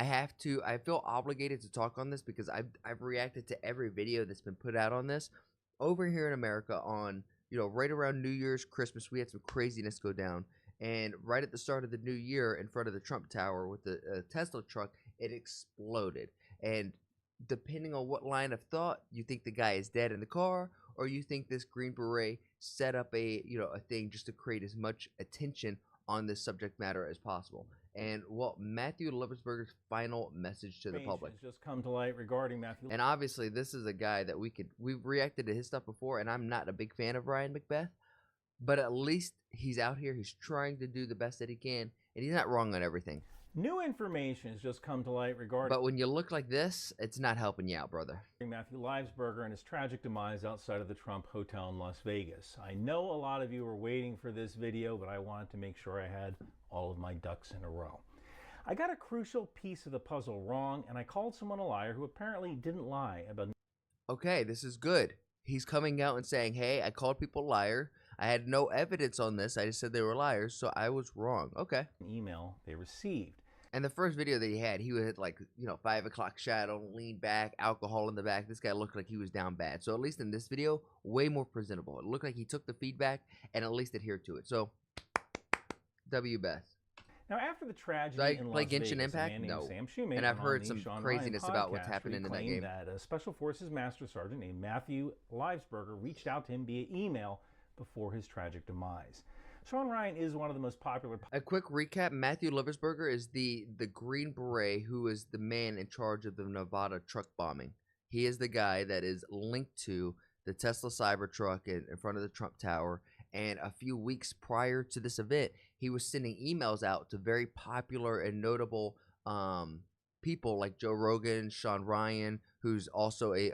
I feel obligated to talk on this because I've reacted to every video that's been put out on this. Over here in America on, right around New Year's, Christmas, we had some craziness go down. And right at the start of the new year, in front of the Trump Tower with the Tesla truck, it exploded. And depending on what line of thought, you think the guy is dead in the car, or you think this Green Beret set up a thing just to create as much attention on this subject matter as possible. And Matthew Livelsberger's final message to the public has just come to light regarding Matthew. And obviously, this is a guy that we've reacted to his stuff before, and I'm not a big fan of Ryan McBeth, but at least he's out here. He's trying to do the best that he can, and he's not wrong on everything. New information has just come to light regarding. But when you look like this, it's not helping you out, brother. Matthew Livelsberger and his tragic demise outside of the Trump Hotel in Las Vegas. I know a lot of you were waiting for this video, but I wanted to make sure I had all of my ducks in a row. I got a crucial piece of the puzzle wrong, and I called someone a liar who apparently didn't lie about. Okay, this is good. He's coming out and saying, hey, I called people liar. I had no evidence on this. I just said they were liars, so I was wrong. Okay. An email they received. And the first video that he had, he was like, 5 o'clock shadow, lean back, alcohol in the back. This guy looked like he was down bad. So at least in this video, way more presentable. It looked like he took the feedback and at least adhered to it. So, W Beth. Now, after the tragedy in Las Vegas, Impact? No. Sam Shumate and I've heard some craziness about what's happening in that game. That a Special Forces Master Sergeant named Matthew Livelsberger reached out to him via email before his tragic demise. Sean Ryan is one of the most popular. A quick recap: Matthew Livelsberger is the Green Beret who is the man in charge of the Nevada truck bombing. He is the guy that is linked to the Tesla Cybertruck in front of the Trump Tower. And a few weeks prior to this event, he was sending emails out to very popular and notable people like Joe Rogan, Sean Ryan, who's also a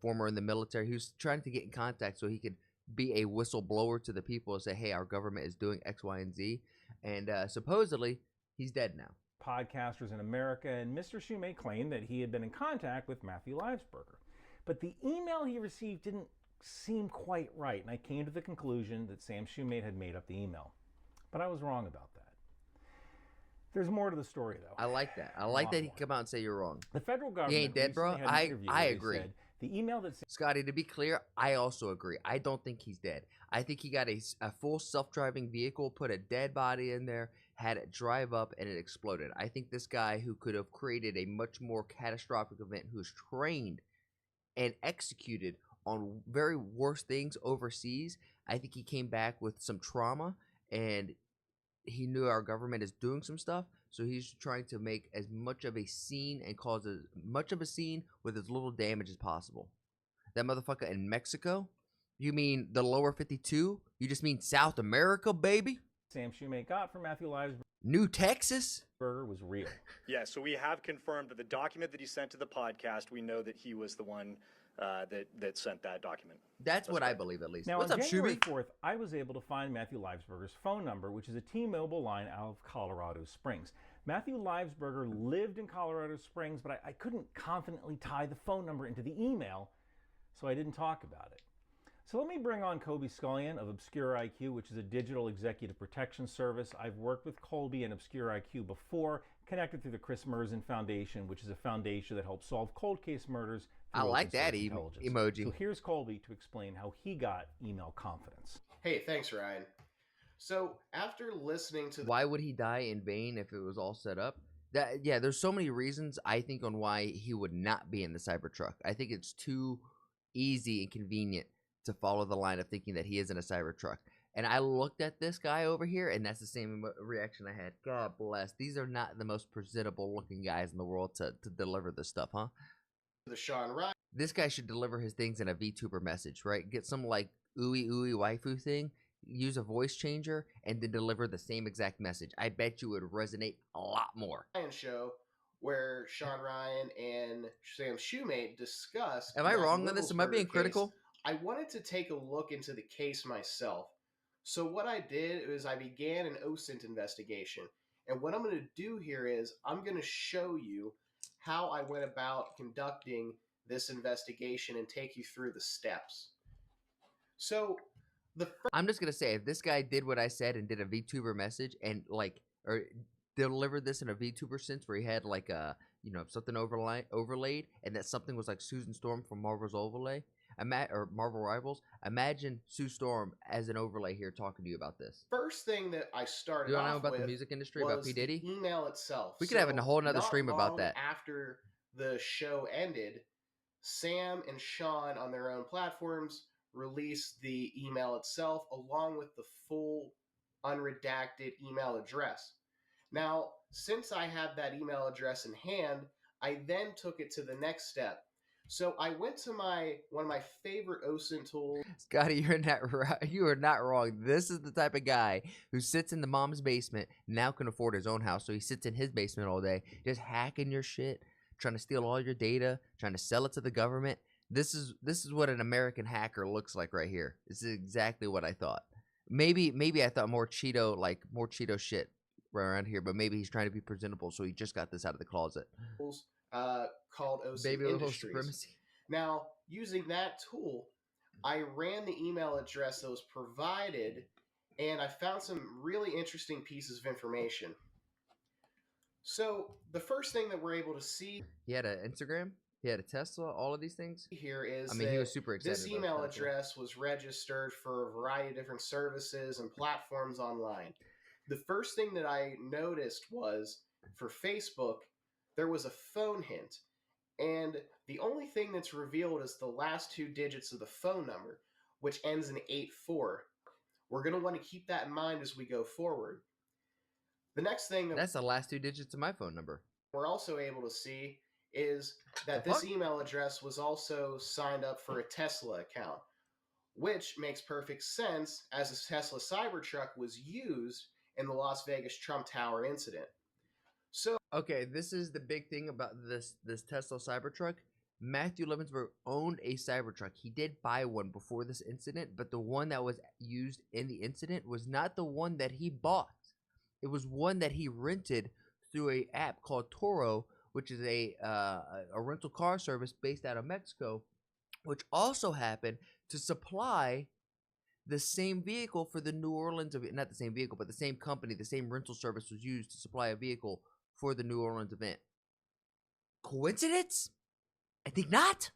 former in the military. He was trying to get in contact so he could be a whistleblower to the people and say, hey, our government is doing X, Y, and Z. And supposedly, he's dead now. Podcasters in America, and Mr. Shumate claimed that he had been in contact with Matthew Livelsberger. But the email he received didn't seem quite right, and I came to the conclusion that Sam Shumate had made up the email. But I was wrong about that. There's more to the story, though. I like that. I like that he come out and say you're wrong. The federal government. He ain't dead, bro. I agree. The email that Scotty, to be clear, I also agree. I don't think he's dead. I think he got a full self-driving vehicle, put a dead body in there, had it drive up, and it exploded. I think this guy who could have created a much more catastrophic event, who's trained and executed on very worse things overseas, I think he came back with some trauma, and he knew our government is doing some stuff, so he's trying to make as much of a scene and cause as much of a scene with as little damage as possible. That motherfucker in Mexico? You mean the lower 52? You just mean South America, baby? Sam Shumate got from Matthew Livelsberger. New Texas? Was real. Yeah, so we have confirmed that the document that he sent to the podcast, we know that he was the one that sent that document. That's what I believe, at least. Now, What's on up, January Shuby? 4th, I was able to find Matthew Livelsberger's phone number, which is a T-Mobile line out of Colorado Springs. Matthew Livelsberger lived in Colorado Springs, but I couldn't confidently tie the phone number into the email, so I didn't talk about it. So let me bring on Colby Scullion of Obscure IQ, which is a digital executive protection service. I've worked with Colby and Obscure IQ before, connected through the Chris Merzen Foundation, which is a foundation that helps solve cold case murders. I like that emoji. So here's Colby to explain how he got email confidence. Hey, thanks, Ryan. So after listening to why would he die in vain if it was all set up? There's so many reasons I think on why he would not be in the Cybertruck. I think it's too easy and convenient to follow the line of thinking that he is in a Cybertruck. And I looked at this guy over here, and that's the same reaction I had. God bless. These are not the most presentable looking guys in the world to deliver this stuff, huh? The Sean Ryan. This guy should deliver his things in a VTuber message, right? Get some like ooey waifu thing, use a voice changer, and then deliver the same exact message. I bet you would resonate a lot more. Show where Sean Ryan and Sam Shumate discussed. Am I wrong on this? Am I being critical? I wanted to take a look into the case myself. So what I did is I began an OSINT investigation. And what I'm going to do here is I'm going to show you how I went about conducting this investigation and take you through the steps. So I'm just going to say, if this guy did what I said and did a VTuber message and delivered this in a VTuber sense where he had like a something overlaid, and that something was like Susan Storm from Marvel's overlay, or Marvel Rivals. Imagine Sue Storm as an overlay here talking to you about this. First thing that I started Do you want to know off about the with music industry, about P was the Diddy? email itself. We could have a whole nother not stream about long that. After the show ended, Sam and Sean on their own platforms released the email itself along with the full unredacted email address. Now, since I had that email address in hand, I then took it to the next step. So I went to one of my favorite OSINT tools. Scotty, you are not wrong. This is the type of guy who sits in the mom's basement, now can afford his own house, so he sits in his basement all day, just hacking your shit, trying to steal all your data, trying to sell it to the government. This is what an American hacker looks like right here. This is exactly what I thought. Maybe I thought more Cheeto shit around here, but maybe he's trying to be presentable, so he just got this out of the closet. Called OSINT Baby Industries. supremacy. Now, using that tool, I ran the email address that was provided, and I found some really interesting pieces of information. So the first thing that we're able to see, he had an Instagram, he had a Tesla, all of these things here is he was super excited. This email address was registered for a variety of different services and platforms online. The first thing that I noticed was for Facebook, there was a phone hint. And the only thing that's revealed is the last 2 digits of the phone number, which ends in 84. We're going to want to keep that in mind as we go forward. The next thing that's the last 2 digits of my phone number. We're also able to see is that this email address was also signed up for a Tesla account, which makes perfect sense as a Tesla Cybertruck was used in the Las Vegas Trump Tower incident. So, okay, this is the big thing about this Tesla Cybertruck. Matthew Livelsberger owned a Cybertruck. He did buy one before this incident, but the one that was used in the incident was not the one that he bought. It was one that he rented through an app called Toro, which is a rental car service based out of Mexico, which also happened to supply the same vehicle for the New Orleans event. Not the same vehicle, but the same company, the same rental service was used to supply a vehicle for the New Orleans event. Coincidence? I think not.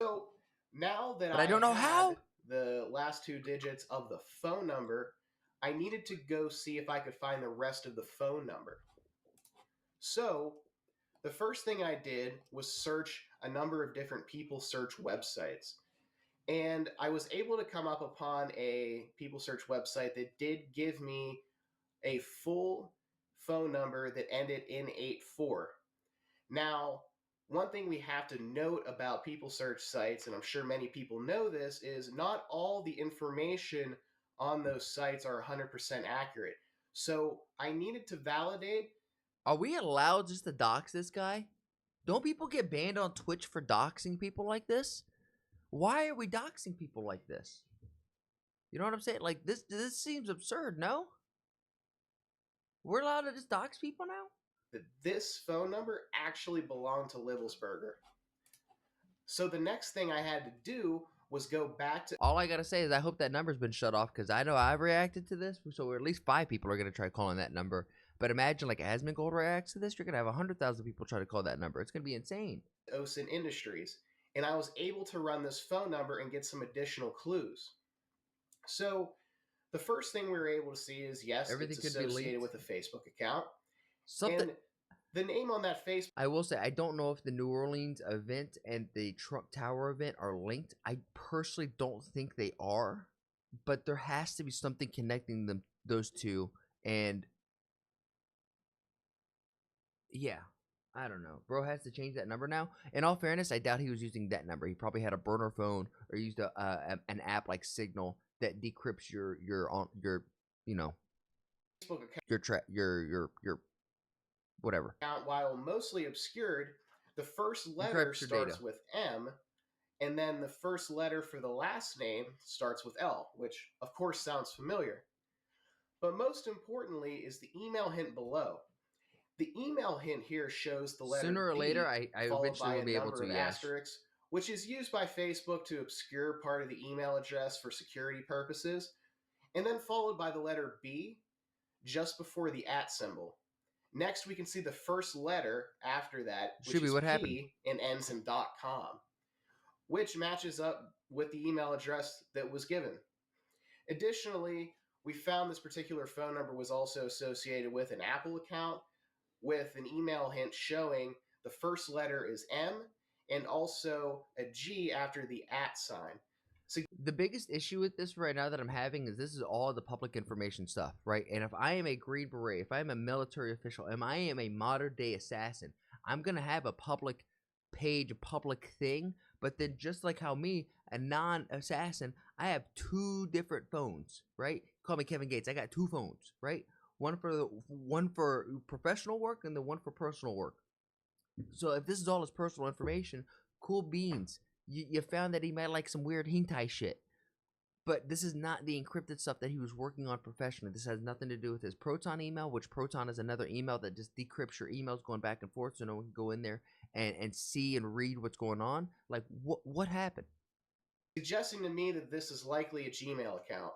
So now that I don't know how the last 2 digits of the phone number, I needed to go see if I could find the rest of the phone number. So the first thing I did was search a number of different people search websites. And I was able to come up upon a people search website that did give me a full phone number that ended in 84. Now, one thing we have to note about people search sites, and I'm sure many people know this, is not all the information on those sites are 100% accurate. So I needed to validate. Are we allowed just to dox this guy? Don't people get banned on Twitch for doxing people like this? Why are we doxing people like this? You know what I'm saying? Like, this seems absurd, no? We're allowed to just dox people now? That this phone number actually belonged to Livelsberger. So the next thing I had to do was go back to... All I gotta say is I hope that number's been shut off, because I know I've reacted to this, so at least 5 people are gonna try calling that number. But imagine, like, Asmongold reacts to this, you're gonna have 100,000 people try to call that number. It's gonna be insane. OSINT Industries. And I was able to run this phone number and get some additional clues. So the first thing we were able to see is, yes, everything it's could be associated linked with a Facebook account. Something. And the name on that Facebook... I will say, I don't know if the New Orleans event and the Trump Tower event are linked. I personally don't think they are. But there has to be something connecting them, those two. And yeah, I don't know. Bro has to change that number now. In all fairness, I doubt he was using that number. He probably had a burner phone or used an app like Signal that decrypts your you know, Facebook account, your whatever. While mostly obscured, the first letter starts with M, and then the first letter for the last name starts with L, which of course sounds familiar. But most importantly is the email hint below. The email hint here shows the letter Sooner or B, later, I eventually will be able to, asterisks, which is used by Facebook to obscure part of the email address for security purposes, and then followed by the letter B just before the @ symbol. Next, we can see the first letter after that, which Shuby, is what P happened? and ends in .com, which matches up with the email address that was given. Additionally, we found this particular phone number was also associated with an Apple account with an email hint showing the first letter is M and also a G after the @ sign. So The biggest issue with this right now that I'm having is this is all the public information stuff, right? And if I am a Green Beret, if I am a military official, and I am a modern day assassin, I'm gonna have a public page, a public thing. But then, just like how me, a non-assassin, I have 2 different phones, right? Call me Kevin Gates. I got 2 phones, right? One for professional work and the one for personal work. So if this is all his personal information, cool beans. You found that he might like some weird hentai shit. But this is not the encrypted stuff that he was working on professionally. This has nothing to do with his Proton email, which Proton is another email that just decrypts your emails going back and forth so no one can go in there and see and read what's going on. Like, what happened? suggesting to me that this is likely a Gmail account.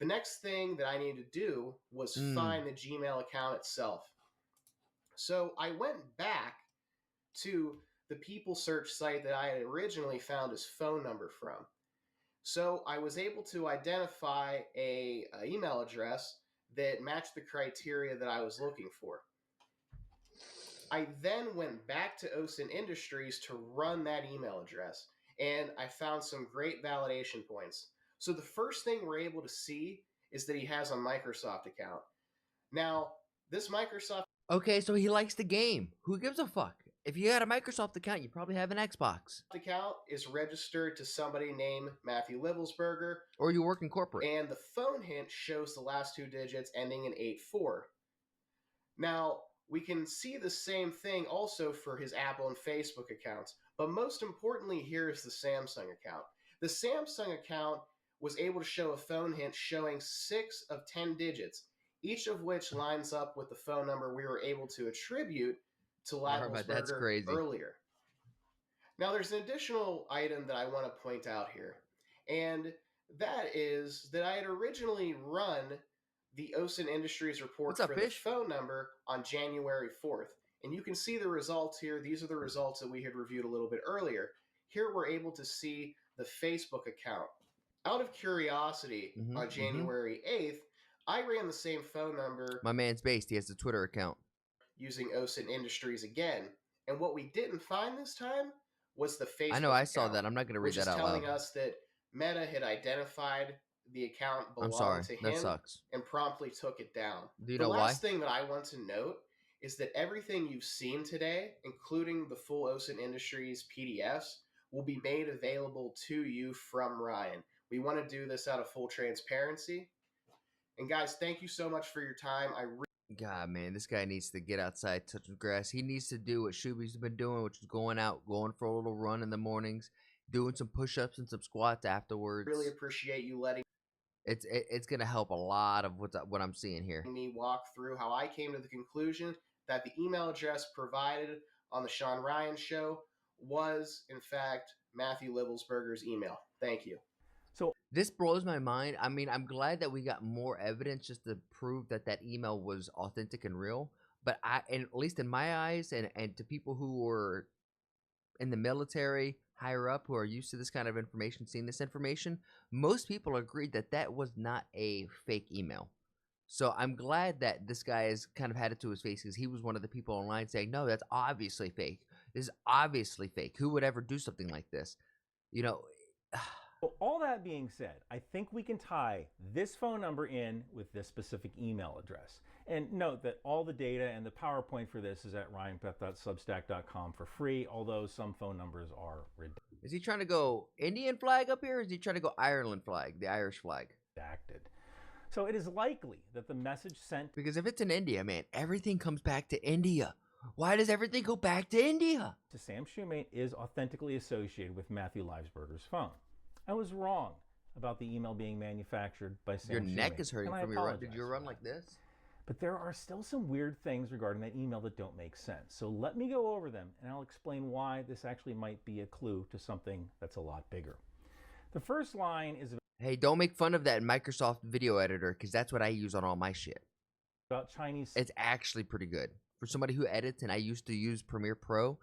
The next thing that I needed to do was find the Gmail account itself. So I went back to the People Search site that I had originally found his phone number from. So I was able to identify a email address that matched the criteria that I was looking for. I then went back to OSINT Industries to run that email address, and I found some great validation points. So the first thing we're able to see is that he has a Microsoft account. Now, this Microsoft Okay, so he likes the game. Who gives a fuck? If you got a Microsoft account, you probably have an Xbox. account is registered to somebody named Matthew Livelsberger, Or you work in corporate. and the phone hint shows the last 2 digits ending in 84. Now, we can see the same thing also for his Apple and Facebook accounts, but most importantly, here is the Samsung account. The Samsung account was able to show a phone hint showing 6 of 10 digits, each of which lines up with the phone number we were able to attribute to Alright, that's Livelsberger crazy. earlier. Now, there's an additional item that I want to point out here, and that is that I had originally run the OSINT Industries report What's up, for fish? the phone number on January 4th. And you can see the results here. These are the results that we had reviewed a little bit earlier. Here we're able to see the Facebook account. Out of curiosity, on January 8th, I ran the same phone number My man's based. He has a Twitter account. using OSINT Industries again. And what we didn't find this time was the Facebook I know, I saw account, that. I'm not going to read which that is out telling loud. us that Meta had identified the account I'm belonged sorry. to That him sucks. and promptly took it down. Do you The know why? last thing that I want to note is that everything you've seen today, including the full OSINT Industries PDFs, will be made available to you from Ryan. We want to do this out of full transparency. And guys, thank you so much for your time. God, man, this guy needs to get outside, touch the grass. He needs to do what Shuby's been doing, which is going out, going for a little run in the mornings, doing some push-ups and some squats afterwards. really appreciate you letting It's gonna help a lot of what I'm seeing here. me walk through how I came to the conclusion that the email address provided on the Sean Ryan show was, in fact, Matthew Livelsberger's email. Thank you. So This blows my mind. I mean, I'm glad that we got more evidence just to prove that that email was authentic and real. But and at least in my eyes, and to people who were in the military, higher up, who are used to this kind of information, seeing this information, most people agreed that that was not a fake email. So I'm glad that this guy has kind of had it to his face, because he was one of the people online saying, no, that's obviously fake. This is obviously fake. Who would ever do something like this? You know. So all that being said, I think we can tie this phone number in with this specific email address. And note that all the data and the PowerPoint for this is at ryanpep.substack.com for free, although some phone numbers are redacted. Is he trying to go Indian flag up here, or is he trying to go Ireland flag, the Irish flag? So it is likely that the message sent... Because if it's in India, man, everything comes back to India. Why does everything go back to India? ...to Sam Shoemate is authentically associated with Matthew Livesberger's phone. I was wrong about the email being manufactured by Sam Your neck Shoemate, is hurting and I from your run. apologize Did you for run that. like this? But there are still some weird things regarding that email that don't make sense. So let me go over them, and I'll explain why this actually might be a clue to something that's a lot bigger. The first line is Hey, don't make fun of that Microsoft video editor, because that's what I use on all my shit. about Chinese... It's actually pretty good for somebody who edits, and I used to use Premiere Pro,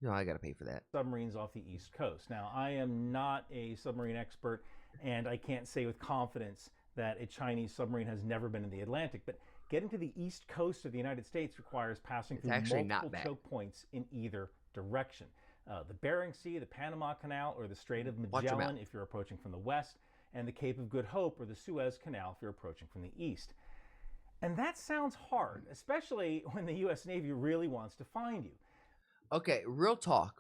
I got to pay for that. Submarines off the East Coast. Now, I am not a submarine expert, and I can't say with confidence that a Chinese submarine has never been in the Atlantic, but getting to the East Coast of the United States requires passing through multiple choke points in either direction. The Bering Sea, the Panama Canal, or the Strait of Magellan if you're approaching from the west, and the Cape of Good Hope or the Suez Canal if you're approaching from the east. And that sounds hard, especially when the U.S. Navy really wants to find you. Okay, real talk,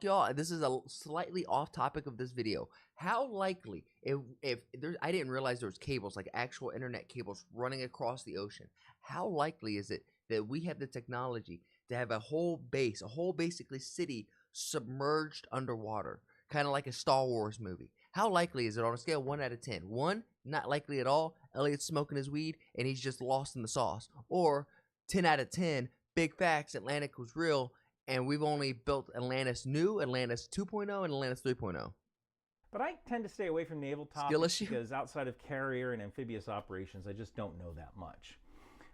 y'all. This is a slightly off topic of this video. How likely, if there, I didn't realize there was cables, like actual internet cables running across the ocean. How likely is it that we have the technology to have a whole base, basically city submerged underwater, kind of like a Star Wars movie? How likely is it on a scale of 1 out of 10? 1, not likely at all. Elliot's smoking his weed and he's just lost in the sauce. Or 10 out of 10, big facts, Atlantic was real, and we've only built Atlantis New, Atlantis 2.0, and Atlantis 3.0. But I tend to stay away from naval topics because outside of carrier and amphibious operations, I just don't know that much.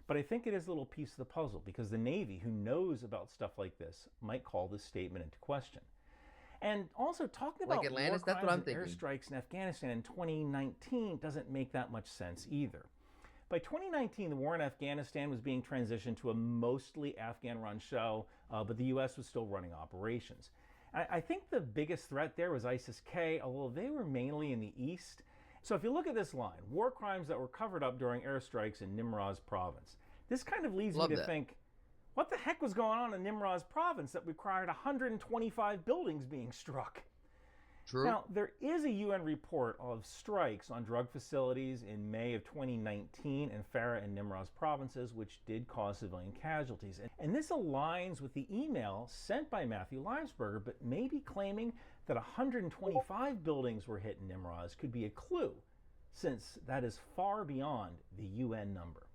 But I think it is a little piece of the puzzle because the Navy, who knows about stuff like this, might call this statement into question. And also talking about Atlantis, war that's what I'm crimes and thinking. airstrikes in Afghanistan in 2019 doesn't make that much sense either. By 2019, the war in Afghanistan was being transitioned to a mostly Afghan-run show, but the U.S. was still running operations. I think the biggest threat there was ISIS-K, although they were mainly in the east. So if you look at this line, war crimes that were covered up during airstrikes in Nimroz province, this kind of leads me to think, what the heck was going on in Nimroz province that required 125 buildings being struck? True. Now, there is a UN report of strikes on drug facilities in May of 2019 in Farah and Nimroz provinces, which did cause civilian casualties. And this aligns with the email sent by Matthew Livelsberger, but maybe claiming that 125 buildings were hit in Nimroz could be a clue, since that is far beyond the UN number.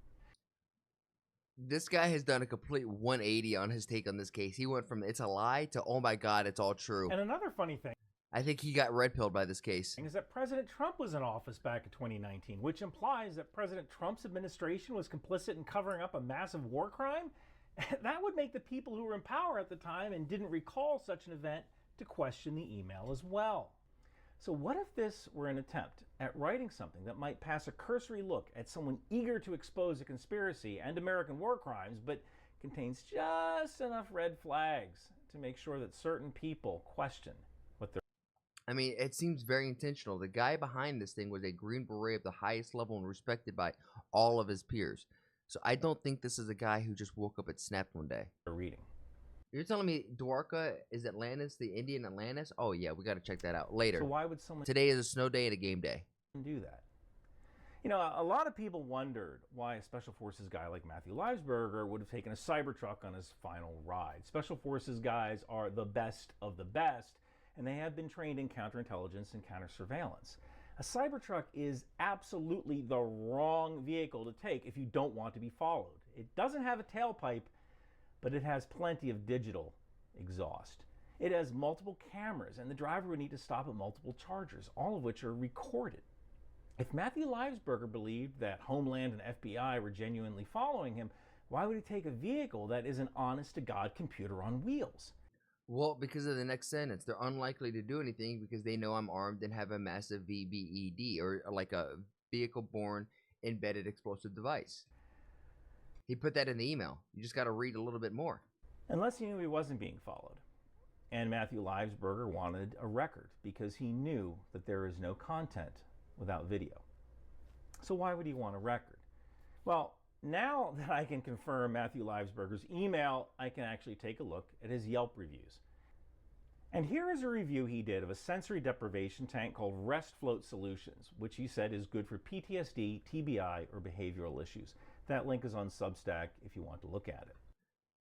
This guy has done a complete 180 on his take on this case. He went from it's a lie to oh my god, it's all true. And another funny thing, I think he got red-pilled by this case. Is that President Trump was in office back in 2019, which implies that President Trump's administration was complicit in covering up a massive war crime? That would make the people who were in power at the time and didn't recall such an event to question the email as well. So what if this were an attempt at writing something that might pass a cursory look at someone eager to expose a conspiracy and American war crimes, but contains just enough red flags to make sure that certain people question what they're... I mean, it seems very intentional. The guy behind this thing was a Green Beret of the highest level and respected by all of his peers. So I don't think this is a guy who just woke up and snapped one day. reading. You're telling me Dwarka is Atlantis, the Indian Atlantis? Oh yeah, we got to check that out later. So why would someone Today is a snow day and a game day. do that? You know, a lot of people wondered why a Special Forces guy like Matthew Livelsberger would have taken a Cybertruck on his final ride. Special Forces guys are the best of the best, and they have been trained in counterintelligence and countersurveillance. A Cybertruck is absolutely the wrong vehicle to take if you don't want to be followed. It doesn't have a tailpipe, but it has plenty of digital exhaust. It has multiple cameras, and the driver would need to stop at multiple chargers, all of which are recorded. If Matthew Livelsberger believed that Homeland and FBI were genuinely following him, why would he take a vehicle that is an honest-to-God computer on wheels? Well, because of the next sentence. They're unlikely to do anything because they know I'm armed and have a massive VBED, or like a vehicle-borne embedded explosive device. He put that in the email. You just got to read a little bit more. Unless he knew he wasn't being followed. And Matthew Livelsberger wanted a record because he knew that there is no content without video. So why would he want a record? Well, now that I can confirm Matthew Livelsberger's email, I can actually take a look at his Yelp reviews. And here is a review he did of a sensory deprivation tank called Rest Float Solutions, which he said is good for PTSD, TBI, or behavioral issues. That link is on Substack if you want to look at it.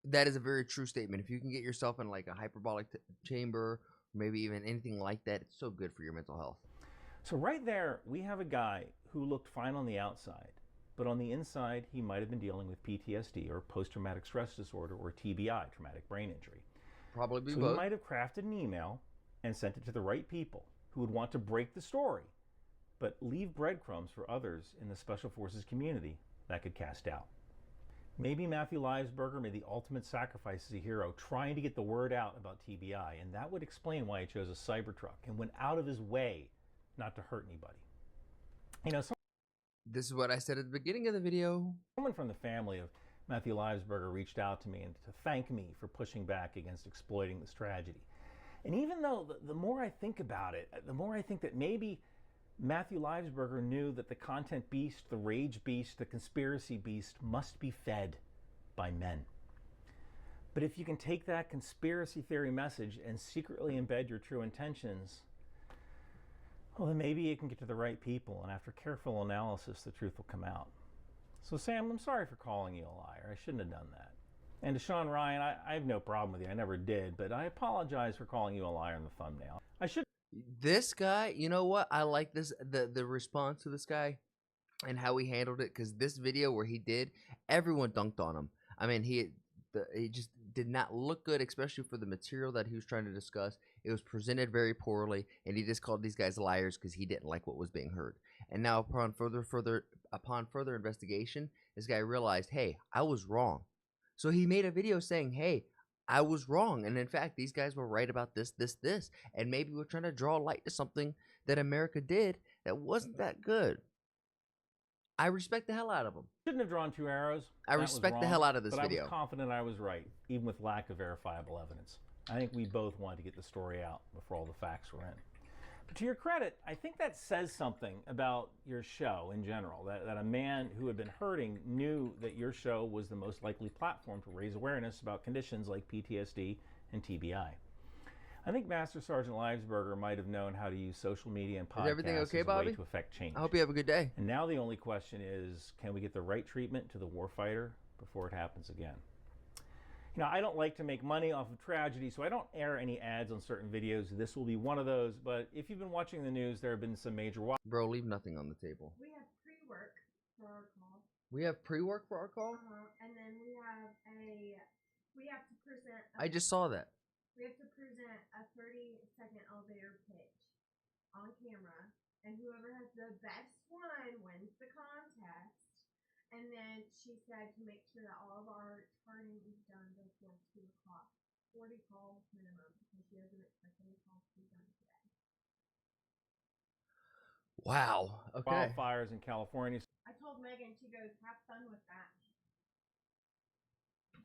That is a very true statement. If you can get yourself in like a hyperbolic chamber, maybe even anything like that, it's so good for your mental health. So right there, we have a guy who looked fine on the outside, but on the inside, he might have been dealing with PTSD or post-traumatic stress disorder or TBI, traumatic brain injury. Probably So both. he might have crafted an email and sent it to the right people who would want to break the story, but leave breadcrumbs for others in the Special Forces community that could cast doubt. Maybe Matthew Livelsberger made the ultimate sacrifice as a hero, trying to get the word out about TBI, and that would explain why he chose a Cybertruck and went out of his way not to hurt anybody. You know, This is what I said at the beginning of the video. someone from the family of Matthew Livelsberger reached out to me and to thank me for pushing back against exploiting this tragedy. And even though the more I think about it, the more I think that maybe Matthew Livelsberger knew that the content beast, the rage beast, the conspiracy beast must be fed by men. But if you can take that conspiracy theory message and secretly embed your true intentions, well, then maybe you can get to the right people, and after careful analysis, the truth will come out. So, Sam, I'm sorry for calling you a liar. I shouldn't have done that. And to Sean Ryan, I have no problem with you. I never did, but I apologize for calling you a liar in the thumbnail. I should. This guy, you know what? I like this the response to this guy and how he handled it, because this video where he did, everyone dunked on him. I mean, he just did not look good, especially for the material that he was trying to discuss. It was presented very poorly, and he just called these guys liars because he didn't like what was being heard. And now, upon further investigation, this guy realized, hey, I was wrong. So he made a video saying, hey, I was wrong. And in fact, these guys were right about this. And maybe we're trying to draw light to something that America did that wasn't that good. I respect the hell out of him. Shouldn't have drawn two arrows. I respect the hell out of this video. I was confident I was right, even with lack of verifiable evidence. I think we both wanted to get the story out before all the facts were in. But to your credit, I think that says something about your show in general, that a man who had been hurting knew that your show was the most likely platform to raise awareness about conditions like PTSD and TBI. I think Master Sergeant Livelsberger might have known how to use social media and podcasts everything okay, as a way Bobby? to affect change. I hope you have a good day. And now the only question is, can we get the right treatment to the warfighter before it happens again? You know, I don't like to make money off of tragedy, so I don't air any ads on certain videos. This will be one of those, but if you've been watching the news, there have been some major... Bro, leave nothing on the table. We have pre-work for our call. We have pre-work for our call? And then we have to present... I just saw that. We have to present a 30-second elevator pitch on camera, and whoever has the best one wins the contest. And then she said to make sure that all of our charting is done before 2 o'clock. 40 calls minimum, because she doesn't expect any calls to be done today. Wow. Okay. Wildfires in California. I told Megan, she goes, have fun with that.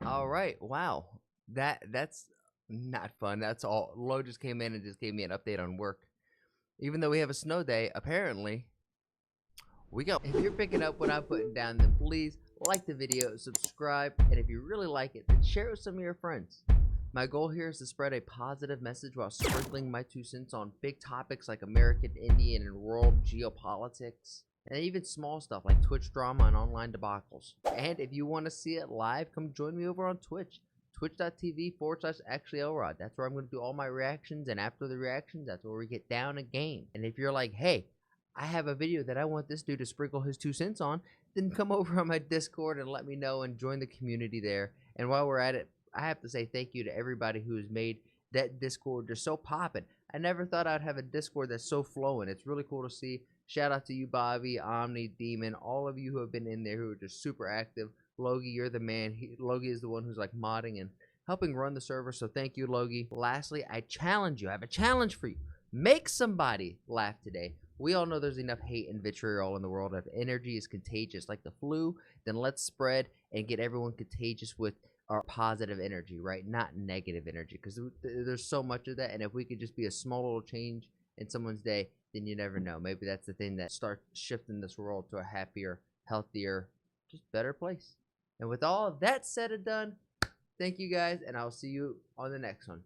All right. Wow. That's not fun. That's all. Lo just came in and just gave me an update on work. Even though we have a snow day, apparently, we go. If you're picking up what I'm putting down, then please like the video, subscribe, and if you really like it, then share it with some of your friends. My goal here is to spread a positive message while sprinkling my 2 cents on big topics like American, Indian, and world geopolitics, and even small stuff like Twitch drama and online debacles. And if you want to see it live, come join me over on Twitch. Twitch.tv/ActuallyElrod. That's where I'm going to do all my reactions, and after the reactions, that's where we get down a game. And if you're like, hey, I have a video that I want this dude to sprinkle his 2 cents on, then come over on my Discord and let me know and join the community there. And while we're at it, I have to say thank you to everybody who has made that Discord just so poppin'. I never thought I'd have a Discord that's so flowing. It's really cool to see. Shout out to you, Bobby, Omni, Demon, all of you who have been in there who are just super active. Logie, you're the man. Logie is the one who's like modding and helping run the server, so thank you, Logie. Lastly, I challenge you. I have a challenge for you. Make somebody laugh today. We all know there's enough hate and vitriol in the world. If energy is contagious like the flu, then let's spread and get everyone contagious with our positive energy, right? Not negative energy, because there's so much of that, and if we could just be a small little change in someone's day, then you never know. Maybe that's the thing that starts shifting this world to a happier, healthier, just better place. And with all of that said and done, thank you guys, and I'll see you on the next one.